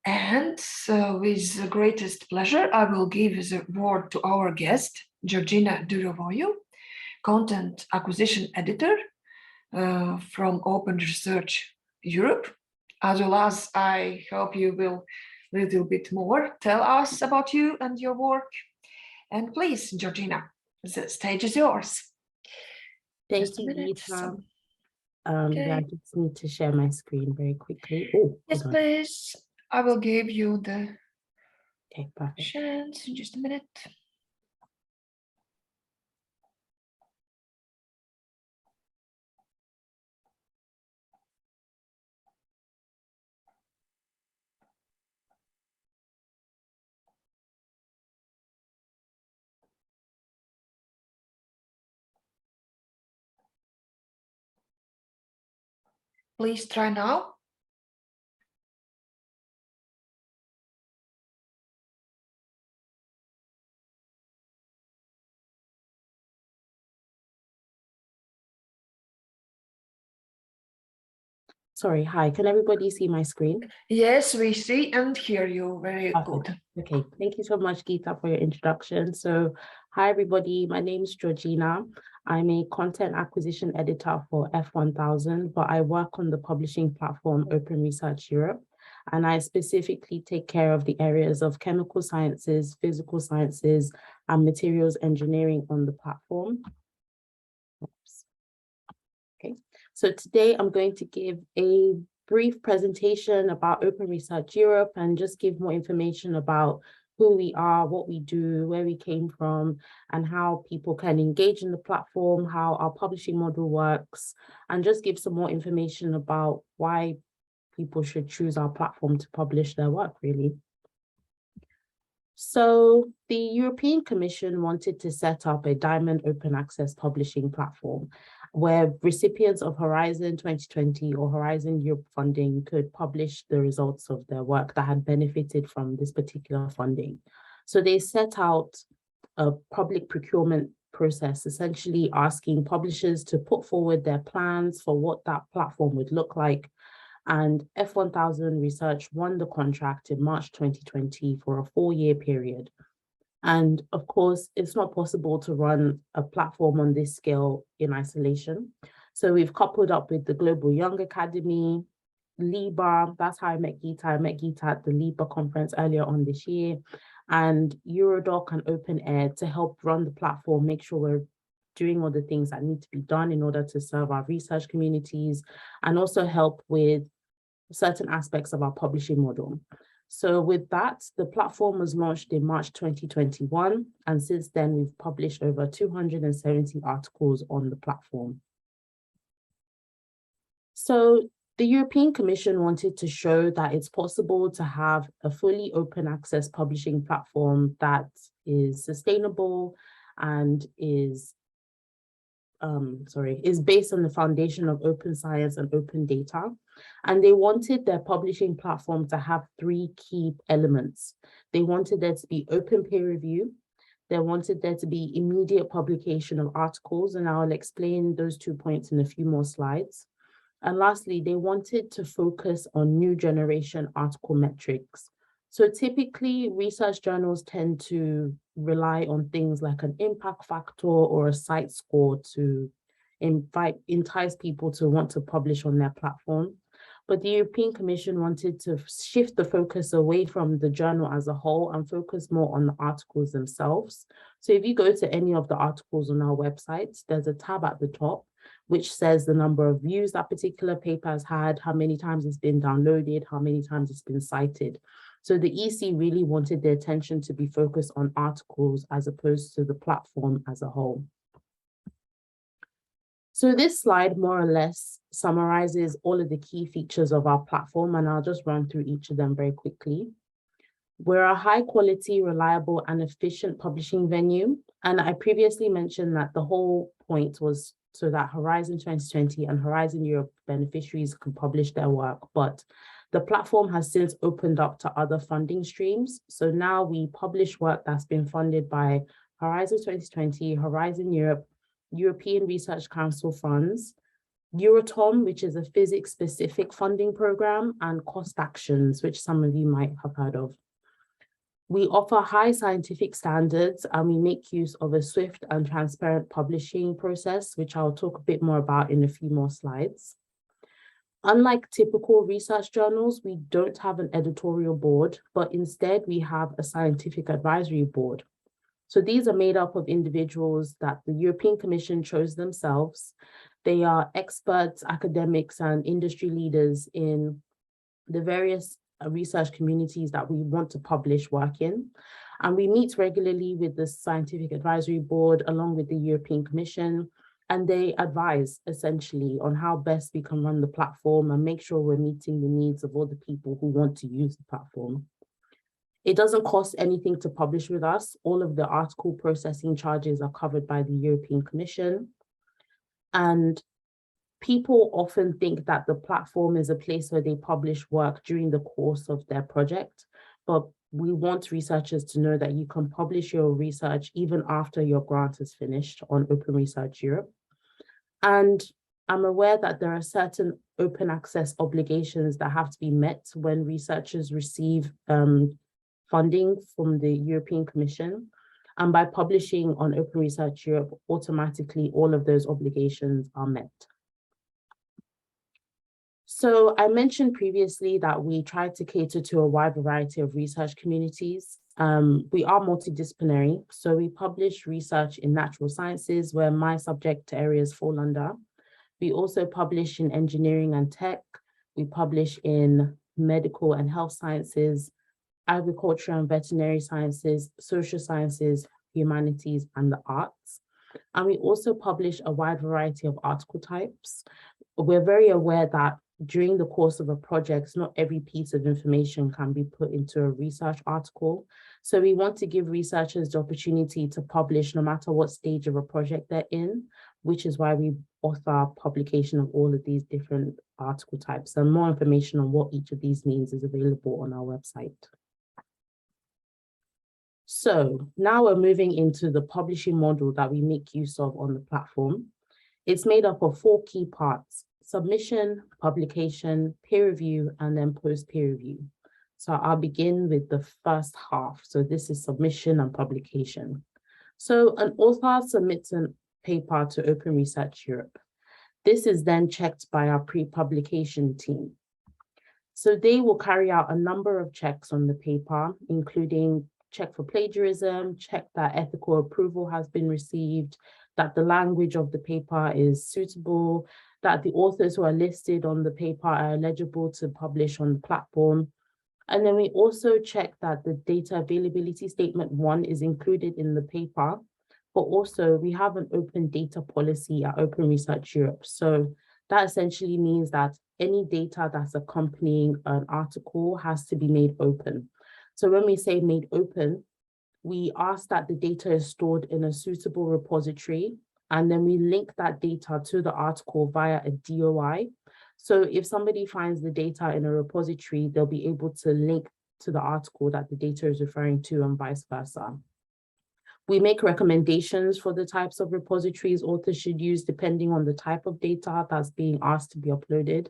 And with the greatest pleasure, I will give the word to our guest, Georgina Durovoyu, Content Acquisition Editor from Open Research Europe, as well as I hope you will a little bit more tell us about you and your work. And please, Georgina, the stage is yours. Thank you, Geeta. Yeah, I just need to share my screen very quickly. Oh, yes, please. I will give you the perfect. chance in just a minute. Please try now. Sorry, hi, can everybody see my screen? Yes, we see and hear you very good. Okay, thank you so much, Geeta, for your introduction. So, hi everybody, my name is Georgina. I'm a content acquisition editor for F1000, but I work on the publishing platform Open Research Europe, and I specifically take care of the areas of chemical sciences, physical sciences, and materials engineering on the platform. Oops. Okay, so today I'm going to give a brief presentation about Open Research Europe and just give more information about who we are, what we do, where we came from, and how people can engage in the platform, how our publishing model works, and just give some more information about why people should choose our platform to publish their work, really. So the European Commission wanted to set up a diamond open access publishing platform where recipients of Horizon 2020 or Horizon Europe funding could publish the results of their work that had benefited from this particular funding. So they set out a public procurement process, essentially asking publishers to put forward their plans for what that platform would look like. And F1000 Research won the contract in March 2020 for a 4-year period. And of course, it's not possible to run a platform on this scale in isolation. So we've coupled up with the Global Young Academy, LIBA, that's how I met Geeta. I met Geeta at the LIBA conference earlier on this year, and Eurodoc and Open Air to help run the platform, make sure we're doing all the things that need to be done in order to serve our research communities, and also help with certain aspects of our publishing model. So with that, the platform was launched in March 2021, and since then we've published over 270 articles on the platform. So the European Commission wanted to show that it's possible to have a fully open access publishing platform that is sustainable and is based on the foundation of open science and open data. And they wanted their publishing platform to have 3 key elements. They wanted there to be open peer review. They wanted there to be immediate publication of articles, and I'll explain those 2 points in a few more slides. And lastly, they wanted to focus on new generation article metrics. So typically, research journals tend to rely on things like an impact factor or a site score to entice people to want to publish on their platform. But the European Commission wanted to shift the focus away from the journal as a whole and focus more on the articles themselves. So if you go to any of the articles on our website, there's a tab at the top which says the number of views that particular paper has had, how many times it's been downloaded, how many times it's been cited. So the EC really wanted their attention to be focused on articles as opposed to the platform as a whole. So this slide more or less summarizes all of the key features of our platform, and I'll just run through each of them very quickly. We're a high quality, reliable, and efficient publishing venue. And I previously mentioned that the whole point was so that Horizon 2020 and Horizon Europe beneficiaries can publish their work, but the platform has since opened up to other funding streams. So now we publish work that's been funded by Horizon 2020, Horizon Europe, European Research Council funds, Euratom, which is a physics-specific funding program, and cost actions, which some of you might have heard of. We offer high scientific standards, and we make use of a swift and transparent publishing process, which I'll talk a bit more about in a few more slides. Unlike typical research journals, we don't have an editorial board, but instead we have a scientific advisory board. So these are made up of individuals that the European Commission chose themselves. They are experts, academics, and industry leaders in the various research communities that we want to publish work in. And we meet regularly with the Scientific Advisory Board along with the European Commission, and they advise essentially on how best we can run the platform and make sure we're meeting the needs of all the people who want to use the platform. It doesn't cost anything to publish with us. All of the article processing charges are covered by the European Commission. And people often think that the platform is a place where they publish work during the course of their project, but we want researchers to know that you can publish your research even after your grant is finished on Open Research Europe. And I'm aware that there are certain open access obligations that have to be met when researchers receive funding from the European Commission. And by publishing on Open Research Europe, automatically all of those obligations are met. So I mentioned previously that we try to cater to a wide variety of research communities. We are multidisciplinary, so we publish research in natural sciences, where my subject areas fall under. We also publish in engineering and tech. We publish in medical and health sciences, agriculture and veterinary sciences, social sciences, humanities, and the arts. And we also publish a wide variety of article types. We're very aware that during the course of a project, not every piece of information can be put into a research article. So we want to give researchers the opportunity to publish no matter what stage of a project they're in, which is why we author publication of all of these different article types. And more information on what each of these means is available on our website. So now we're moving into the publishing model that we make use of on the platform. It's made up of 4 key parts: submission, publication, peer review, and then post-peer review. So I'll begin with the first half. So this is submission and publication. So an author submits a paper to Open Research Europe. This is then checked by our pre-publication team. So they will carry out a number of checks on the paper, including check for plagiarism, check that ethical approval has been received, that the language of the paper is suitable, that the authors who are listed on the paper are eligible to publish on the platform. And then we also check that the data availability statement 1 is included in the paper, but also we have an open data policy at Open Research Europe. So that essentially means that any data that's accompanying an article has to be made open. So when we say made open, we ask that the data is stored in a suitable repository, and then we link that data to the article via a DOI. So if somebody finds the data in a repository, they'll be able to link to the article that the data is referring to and vice versa. We make recommendations for the types of repositories authors should use depending on the type of data that's being asked to be uploaded.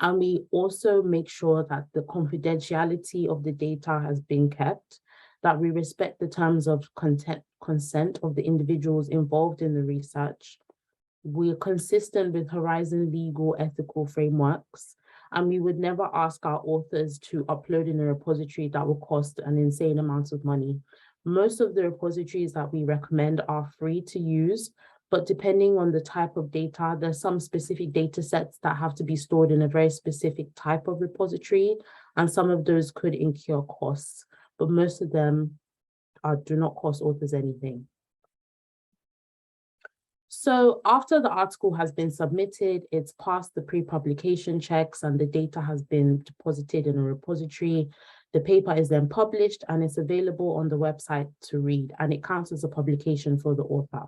And we also make sure that the confidentiality of the data has been kept, that we respect the terms of consent of the individuals involved in the research. We're consistent with Horizon legal ethical frameworks, and we would never ask our authors to upload in a repository that will cost an insane amount of money. Most of the repositories that we recommend are free to use, but depending on the type of data, there's some specific data sets that have to be stored in a very specific type of repository, and some of those could incur costs, but most of them do not cost authors anything. So after the article has been submitted, it's passed the pre-publication checks and the data has been deposited in a repository. The paper is then published and it's available on the website to read, and it counts as a publication for the author.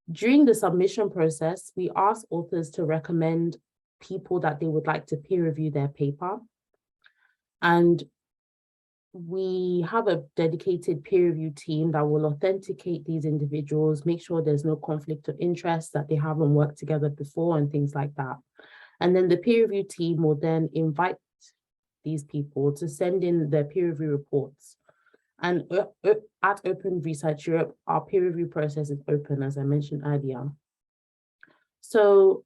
During the submission process, we ask authors to recommend people that they would like to peer review their paper. And we have a dedicated peer review team that will authenticate these individuals, make sure there's no conflict of interest, that they haven't worked together before and things like that. And then the peer review team will then invite these people to send in their peer review reports. And at Open Research Europe, our peer review process is open, as I mentioned earlier. So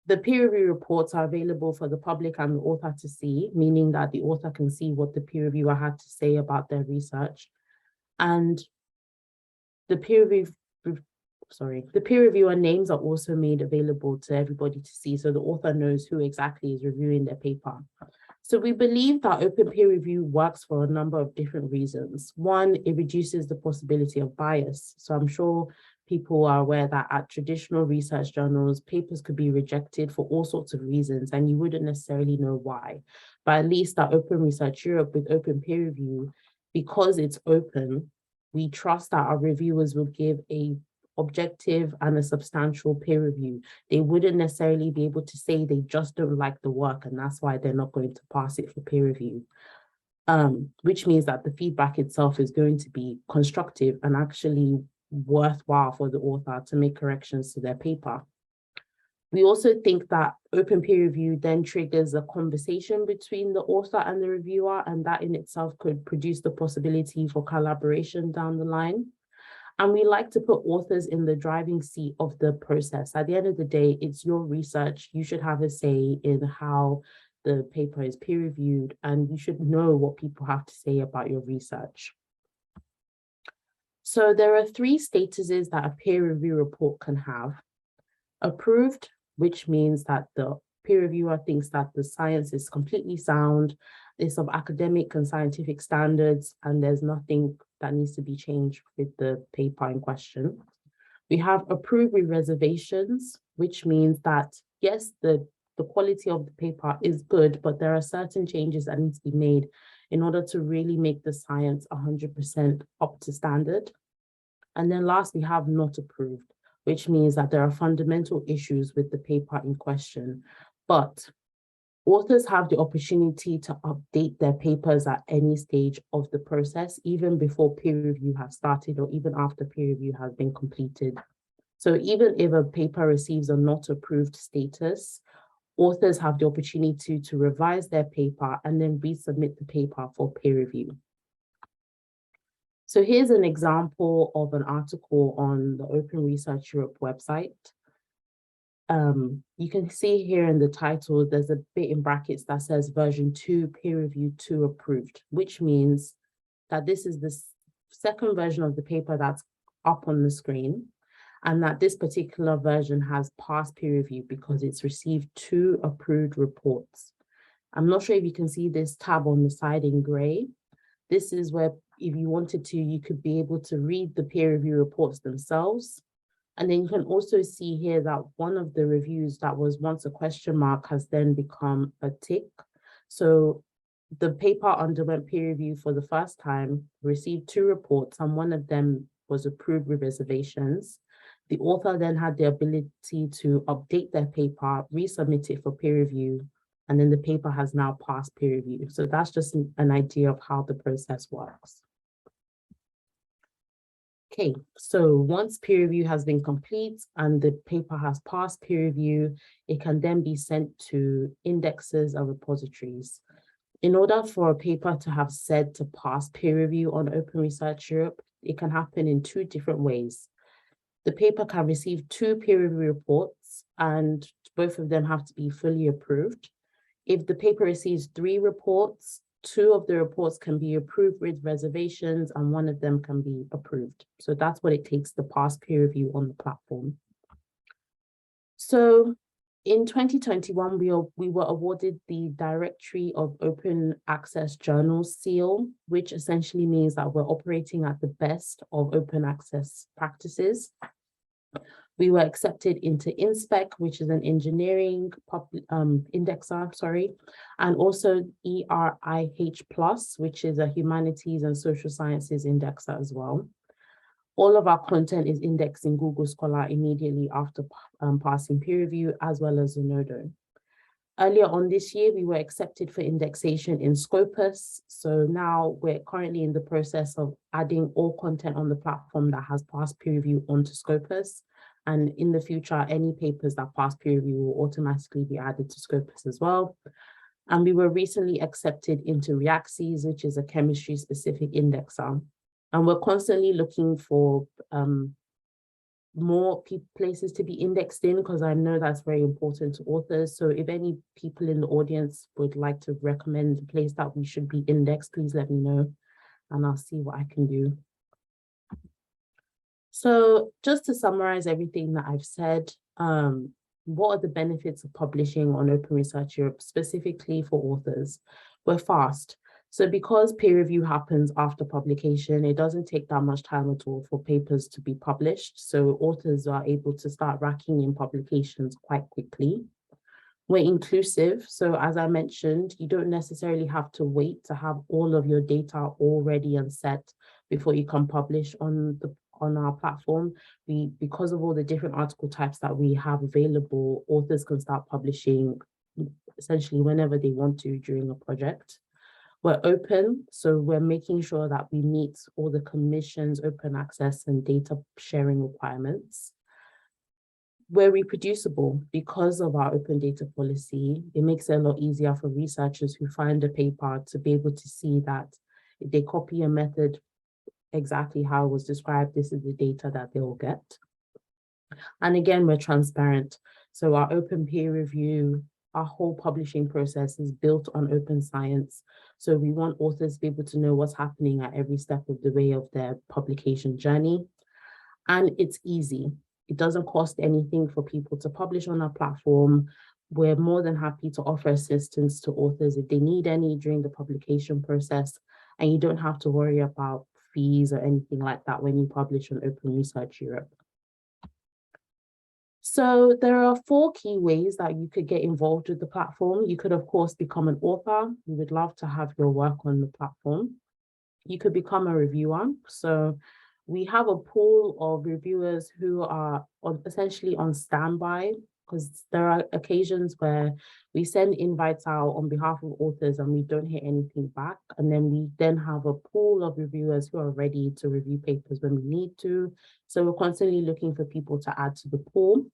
the peer review reports are available for the public and the author to see, meaning that the author can see what the peer reviewer had to say about their research. And the peer reviewer names are also made available to everybody to see, so the author knows who exactly is reviewing their paper. So we believe that open peer review works for a number of different reasons. One, it reduces the possibility of bias. So I'm sure people are aware that at traditional research journals, papers could be rejected for all sorts of reasons, and you wouldn't necessarily know why. But at least at Open Research Europe with open peer review, because it's open, we trust that our reviewers will give a objective and a substantial peer review. They wouldn't necessarily be able to say they just don't like the work and that's why they're not going to pass it for peer review. Which means that the feedback itself is going to be constructive and actually worthwhile for the author to make corrections to their paper. We also think that open peer review then triggers a conversation between the author and the reviewer, and that in itself could produce the possibility for collaboration down the line. And we like to put authors in the driving seat of the process. At the end of the day, it's your research. You should have a say in how the paper is peer reviewed, and you should know what people have to say about your research. So there are 3 statuses that a peer review report can have. Approved, which means that the peer reviewer thinks that the science is completely sound, it's of academic and scientific standards, and there's nothing that needs to be changed with the paper in question. We have approved with reservations, which means that, yes, the quality of the paper is good, but there are certain changes that need to be made in order to really make the science 100% up to standard. And then last, we have not approved, which means that there are fundamental issues with the paper in question, but authors have the opportunity to update their papers at any stage of the process, even before peer review has started or even after peer review has been completed. So even if a paper receives a not approved status, authors have the opportunity to revise their paper and then resubmit the paper for peer review. So here's an example of an article on the Open Research Europe website. You can see here in the title, there's a bit in brackets that says version 2, peer review 2 approved, which means that this is the second version of the paper that's up on the screen, and that this particular version has passed peer review because it's received 2 approved reports. I'm not sure if you can see this tab on the side in gray. This is where, if you wanted to, you could be able to read the peer review reports themselves. And then you can also see here that one of the reviews that was once a question mark has then become a tick. So the paper underwent peer review for the first time, received 2 reports, and one of them was approved with reservations. The author then had the ability to update their paper, resubmit it for peer review, and then the paper has now passed peer review. So that's just an idea of how the process works. Okay, so once peer review has been complete and the paper has passed peer review, it can then be sent to indexes and repositories. In order for a paper to have said to pass peer review on Open Research Europe, it can happen in 2 different ways. The paper can receive 2 peer review reports, and both of them have to be fully approved. If the paper receives 3 reports, 2 of the reports can be approved with reservations and 1 of them can be approved. So that's what it takes to pass peer review on the platform. So in 2021, we were awarded the Directory of Open Access Journals seal, which essentially means that we're operating at the best of open access practices. We were accepted into InSpec, which is an engineering indexer, and also ERIH+, which is a humanities and social sciences indexer as well. All of our content is indexed in Google Scholar immediately after passing peer review, as well as Zenodo. Earlier on this year, we were accepted for indexation in Scopus. So now we're currently in the process of adding all content on the platform that has passed peer review onto Scopus. And in the future, any papers that pass peer review will automatically be added to Scopus as well. And we were recently accepted into Reaxes, which is a chemistry-specific indexer. And we're constantly looking for more places to be indexed in, because I know that's very important to authors. So if any people in the audience would like to recommend a place that we should be indexed, please let me know and I'll see what I can do. So just to summarize everything that I've said, what are the benefits of publishing on Open Research Europe, specifically for authors? We're fast. So because peer review happens after publication, it doesn't take that much time at all for papers to be published. So authors are able to start racking in publications quite quickly. We're inclusive. So as I mentioned, you don't necessarily have to wait to have all of your data all ready and set before you can publish on our platform. Because of all the different article types that we have available, authors can start publishing essentially whenever they want to during a project. We're open, so we're making sure that we meet all the Commission's open access and data sharing requirements. We're reproducible because of our open data policy. It makes it a lot easier for researchers who find a paper to be able to see that if they copy a method exactly how it was described, this is the data that they will get. And again, we're transparent. So our open peer review, our whole publishing process is built on open science. So we want authors to be able to know what's happening at every step of the way of their publication journey. And it's easy. It doesn't cost anything for people to publish on our platform. We're more than happy to offer assistance to authors if they need any during the publication process. And you don't have to worry about fees or anything like that when you publish on Open Research Europe. So there are 4 key ways that you could get involved with the platform. You could, of course, become an author. We would love to have your work on the platform. You could become a reviewer. So we have a pool of reviewers who are essentially on standby, because there are occasions where we send invites out on behalf of authors and we don't hear anything back. And then we then have a pool of reviewers who are ready to review papers when we need to. So we're constantly looking for people to add to the pool.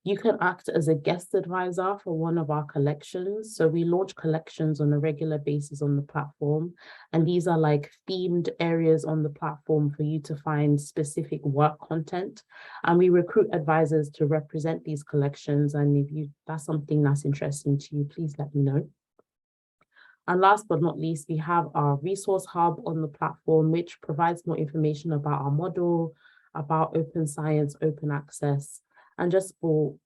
You can act as a guest advisor for one of our collections. So we launch collections on a regular basis on the platform. And these are like themed areas on the platform for you to find specific work content. And we recruit advisors to represent these collections. And if that's something that's interesting to you, please let me know. And last but not least, we have our resource hub on the platform, which provides more information about our model, about open science, open access, and just will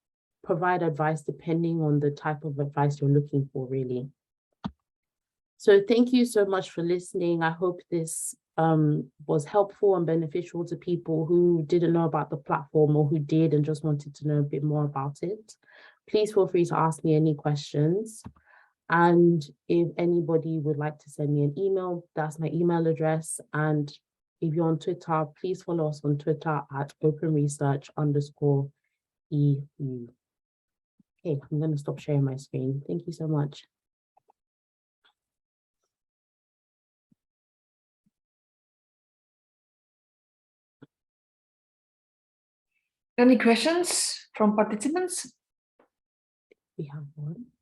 provide advice depending on the type of advice you're looking for, really. So thank you so much for listening. I hope this was helpful and beneficial to people who didn't know about the platform or who did and just wanted to know a bit more about it. Please feel free to ask me any questions. And if anybody would like to send me an email, that's my email address. And if you're on Twitter, please follow us on Twitter at openresearch_EU. Okay, I'm going to stop sharing my screen. Thank you so much. Any questions from participants? We have one.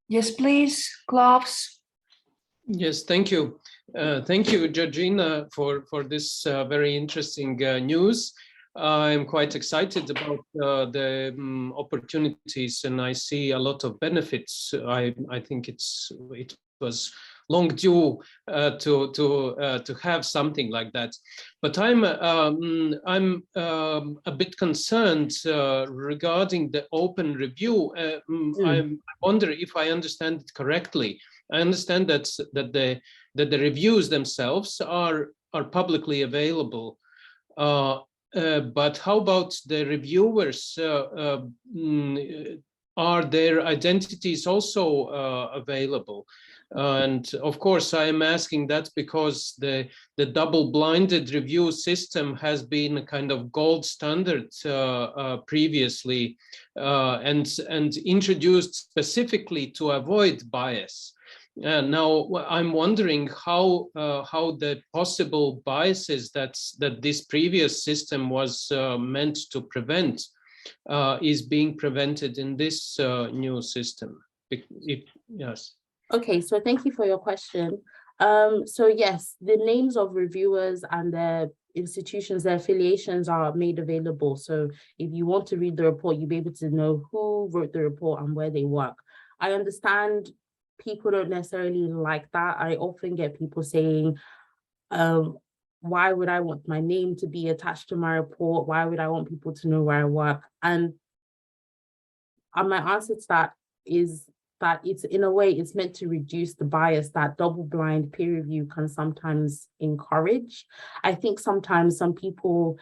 Yes, please, Klaus. Yes, thank you. Thank you, Georgina, for this very interesting news. I'm quite excited about the opportunities, and I see a lot of benefits. I think it was long due to have something like that. But I'm a bit concerned regarding the open review. I wonder if I understand it correctly. I understand that the reviews themselves are publicly available. But how about the reviewers? are their identities also available? And of course, I am asking that because the double-blinded review system has been a kind of gold standard previously, and introduced specifically to avoid bias. Now I'm wondering how the possible biases that this previous system was meant to prevent is being prevented in this new system. Yes. Okay, so thank you for your question. So yes, the names of reviewers and their institutions, their affiliations are made available. So if you want to read the report, you'll be able to know who wrote the report and where they work. I understand people don't necessarily like that. I often get people saying, why would I want my name to be attached to my report? Why would I want people to know where I work? And my answer to that is that it's, in a way, it's meant to reduce the bias that double-blind peer review can sometimes encourage. I think sometimes some people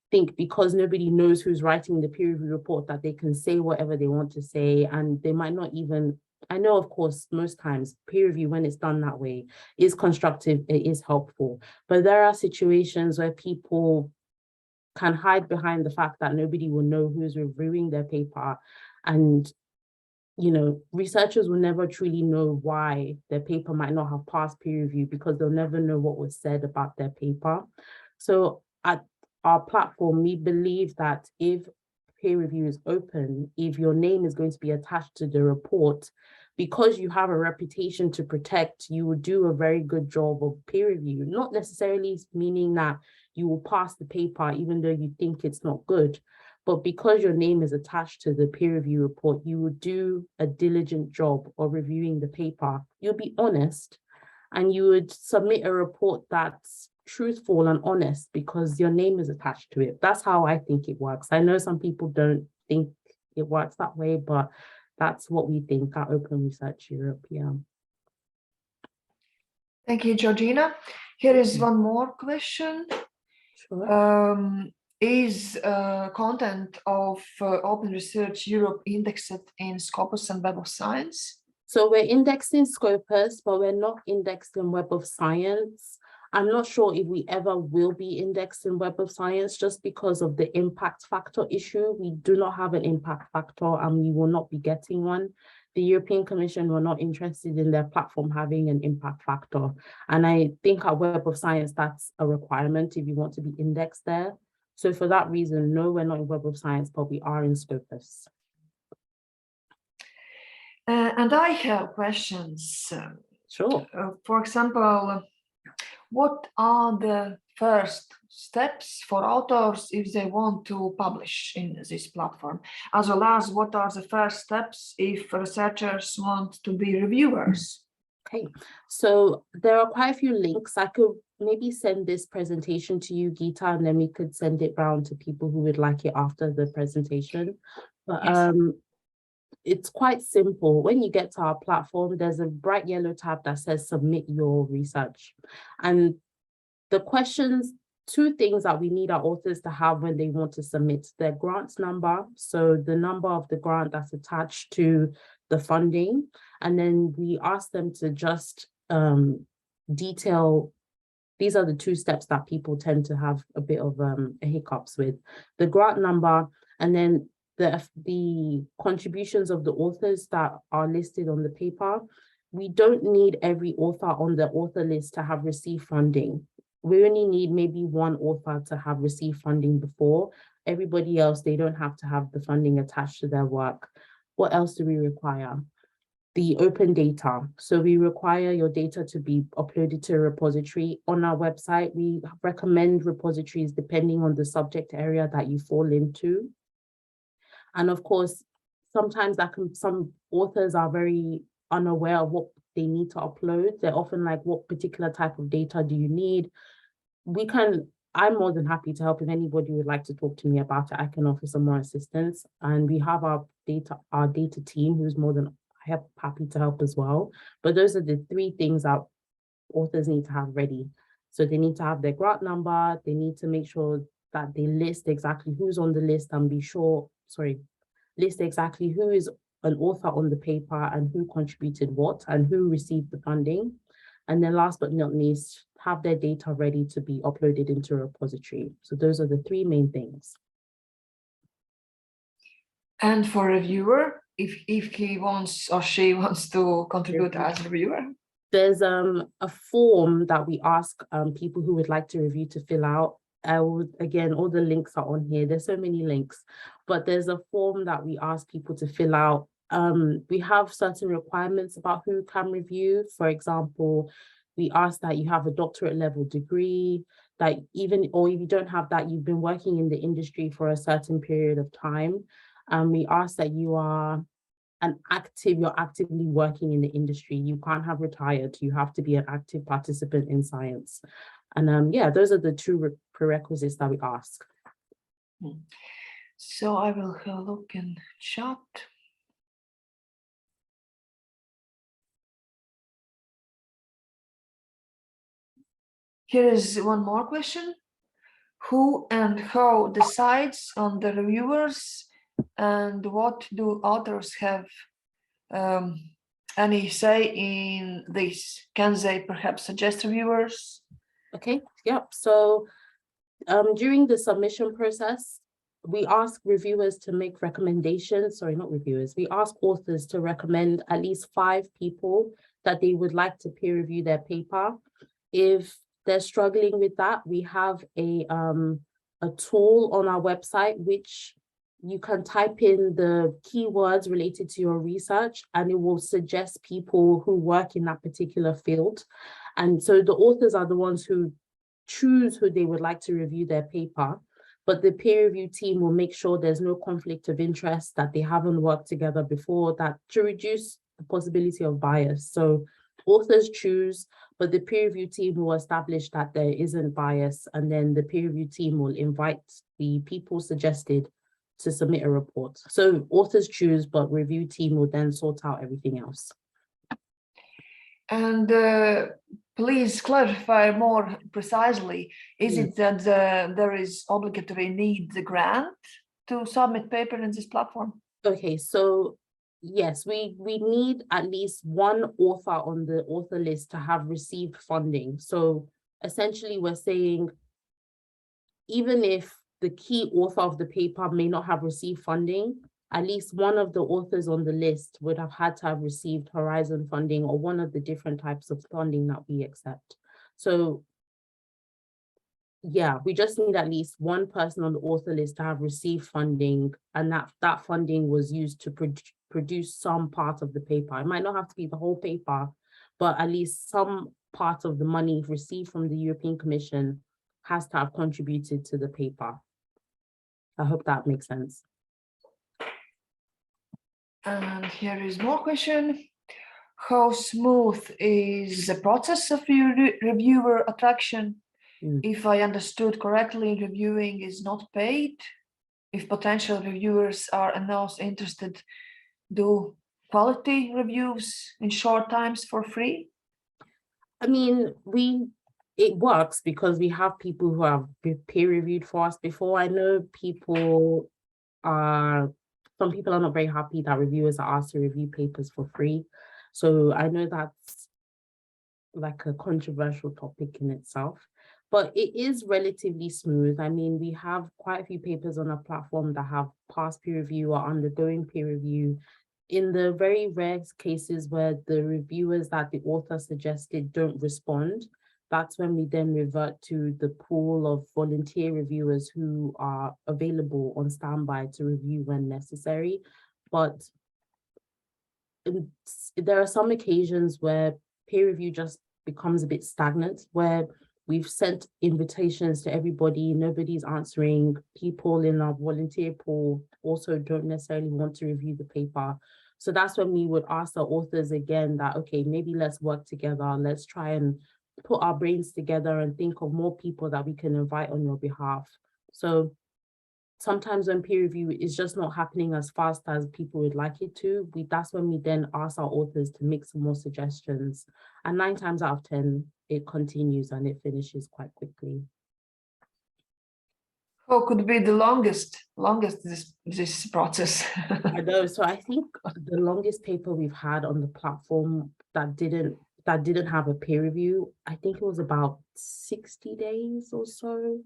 think because nobody knows who's writing the peer review report that they can say whatever they want to say, and they might not even, I know, of course, most times peer review, when it's done that way, is constructive, it is helpful. But there are situations where people can hide behind the fact that nobody will know who's reviewing their paper. And, you know, researchers will never truly know why their paper might not have passed peer review because they'll never know what was said about their paper. So at our platform, we believe that if peer review is open, if your name is going to be attached to the report, because you have a reputation to protect, you will do a very good job of peer review, not necessarily meaning that you will pass the paper even though you think it's not good, but because your name is attached to the peer review report, you will do a diligent job of reviewing the paper. You'll be honest, and you would submit a report that's truthful and honest because your name is attached to it. That's how I think it works. I know some people don't think it works that way, but that's what we think at Open Research Europe. Yeah. Thank you, Georgina. Here is one more question. Sure. Is content of Open Research Europe indexed in Scopus and Web of Science? So we're indexed in Scopus, but we're not indexed in Web of Science. I'm not sure if we ever will be indexed in Web of Science just because of the impact factor issue. We do not have an impact factor and we will not be getting one. The European Commission were not interested in their platform having an impact factor. And I think at Web of Science, that's a requirement if you want to be indexed there. So for that reason, no, we're not in Web of Science, but we are in Scopus. And I have questions. Sure. For example, what are the first steps for authors if they want to publish in this platform? As well as what are the first steps if researchers want to be reviewers? Okay, so there are quite a few links. I could maybe send this presentation to you, Gita, and then we could send it around to people who would like it after the presentation. But Yes. It's quite simple. When you get to our platform, there's a bright yellow tab that says submit your research. And the questions, two things that we need our authors to have when they want to submit: their grant number, so the number of the grant that's attached to the funding, and then we ask them to just detail. These are the two steps that people tend to have a bit of hiccups with: the grant number, and then the contributions of the authors that are listed on the paper. We don't need every author on the author list to have received funding. We only need maybe one author to have received funding before. Everybody else, they don't have to have the funding attached to their work. What else do we require? The open data. So we require your data to be uploaded to a repository. On our website, we recommend repositories depending on the subject area that you fall into. And of course, sometimes some authors are very unaware of what they need to upload. They're often like, what particular type of data do you need? I'm more than happy to help. If anybody would like to talk to me about it, I can offer some more assistance. And we have our data team who's more than happy to help as well. But those are the three things that authors need to have ready. So they need to have their grant number. They need to make sure that they list exactly who's on the list and list exactly who is an author on the paper and who contributed what and who received the funding. And then last but not least, have their data ready to be uploaded into a repository. So those are the three main things. And for a reviewer, if he wants or she wants to contribute as a reviewer? There's a form that we ask people who would like to review to fill out. Again, all the links are on here. There's so many links, but there's a form that we ask people to fill out. We have certain requirements about who can review. For example, we ask that you have a doctorate level degree, that or if you don't have that, you've been working in the industry for a certain period of time. We ask that you're actively working in the industry. You can't have retired. You have to be an active participant in science. And yeah, those are the two prerequisites that we ask. So I will have a look in chat. Here is one more question. Who and how decides on the reviewers, and what do authors have any say in this? Can they perhaps suggest reviewers? Okay, yep. So during the submission process, we ask reviewers to make recommendations. Sorry, not reviewers. We ask authors to recommend at least 5 people that they would like to peer review their paper. If they're struggling with that, we have a tool on our website which you can type in the keywords related to your research and it will suggest people who work in that particular field. And so the authors are the ones who choose who they would like to review their paper, but the peer review team will make sure there's no conflict of interest, that they haven't worked together before, that to reduce the possibility of bias. So authors choose, but the peer review team will establish that there isn't bias, and then the peer review team will invite the people suggested to submit a report. So authors choose, but review team will then sort out everything else. And please clarify more precisely, is it that there is obligatory need the grant to submit paper in this platform? Okay, so yes, we need at least one author on the author list to have received funding. So essentially we're saying, even if the key author of the paper may not have received funding, at least one of the authors on the list would have had to have received Horizon funding or one of the different types of funding that we accept. So yeah, we just need at least one person on the author list to have received funding, and that funding was used to produce some part of the paper. It might not have to be the whole paper, but at least some part of the money received from the European Commission has to have contributed to the paper. I hope that makes sense. And here is more question. How smooth is the process of your reviewer attraction? If I understood correctly, reviewing is not paid. If potential reviewers are announced interested, do quality reviews in short times for free? I mean, it works because we have people who have peer reviewed for us before. I know some people are not very happy that reviewers are asked to review papers for free. So I know that's like a controversial topic in itself, but it is relatively smooth. I mean, we have quite a few papers on our platform that have passed peer review or undergoing peer review. In the very rare cases where the reviewers that the author suggested don't respond, that's when we then revert to the pool of volunteer reviewers who are available on standby to review when necessary. But there are some occasions where peer review just becomes a bit stagnant, where we've sent invitations to everybody, nobody's answering. People in our volunteer pool also don't necessarily want to review the paper. So that's when we would ask the authors again that, okay, maybe let's work together. Let's try and put our brains together and think of more people that we can invite on your behalf. So sometimes when peer review is just not happening as fast as people would like it to, that's when we then ask our authors to make some more suggestions. And 9 times out of 10, it continues and it finishes quite quickly. How could be the longest this process? I know. So I think the longest paper we've had on the platform that didn't have a peer review, I think it was about 60 days or so.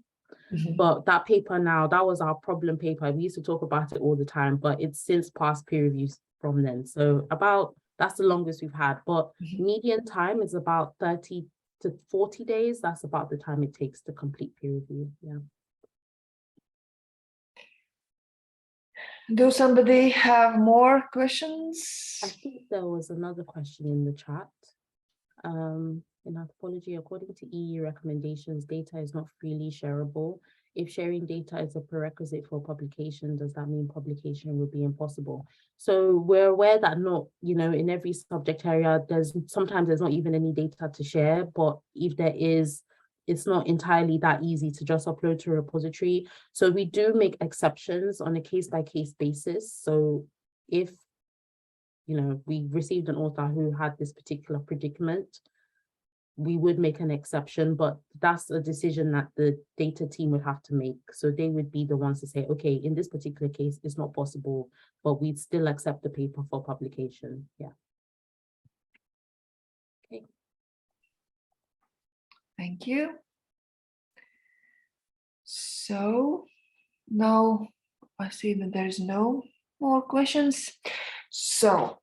Mhm. But that paper now, that was our problem paper. We used to talk about it all the time, but it's since passed peer reviews from then. So that's the longest we've had. But Mhm. median time is about 30 to 40 days. That's about the time it takes to complete peer review. Yeah. Do somebody have more questions? I think there was another question in the chat. In anthropology, according to EU recommendations, data is not freely shareable. If sharing data is a prerequisite for publication, does that mean publication would be impossible? So we're aware that not, in every subject area, sometimes there's not even any data to share, but if there is, it's not entirely that easy to just upload to a repository. So we do make exceptions on a case-by-case basis. So if, we received an author who had this particular predicament, we would make an exception, but that's a decision that the data team would have to make. So they would be the ones to say, okay, in this particular case, it's not possible, but we'd still accept the paper for publication. Yeah. Okay. Thank you. So now I see that there's no more questions. So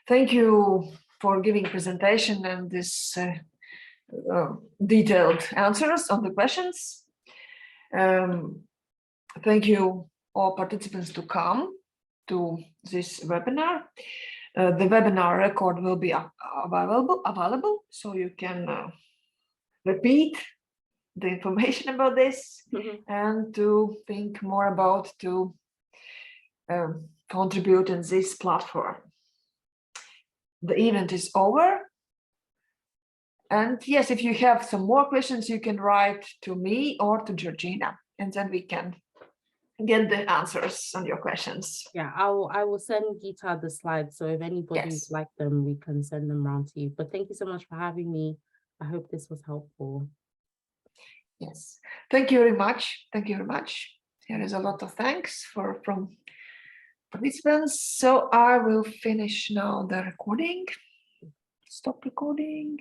thank you for giving presentation and this detailed answers on the questions. Thank you all participants to come to this webinar. The webinar record will be available, so you can repeat the information about this and to think more about to contribute in this platform. The event is over. And yes, if you have some more questions, you can write to me or to Georgina, and then we can get the answers on your questions. Yeah, I will send Gita the slides. So if anybody would like them, we can send them around to you. But thank you so much for having me. I hope this was helpful. Yes, thank you very much. Thank you very much. There is a lot of thanks from participants. So I will finish now the recording. Stop recording.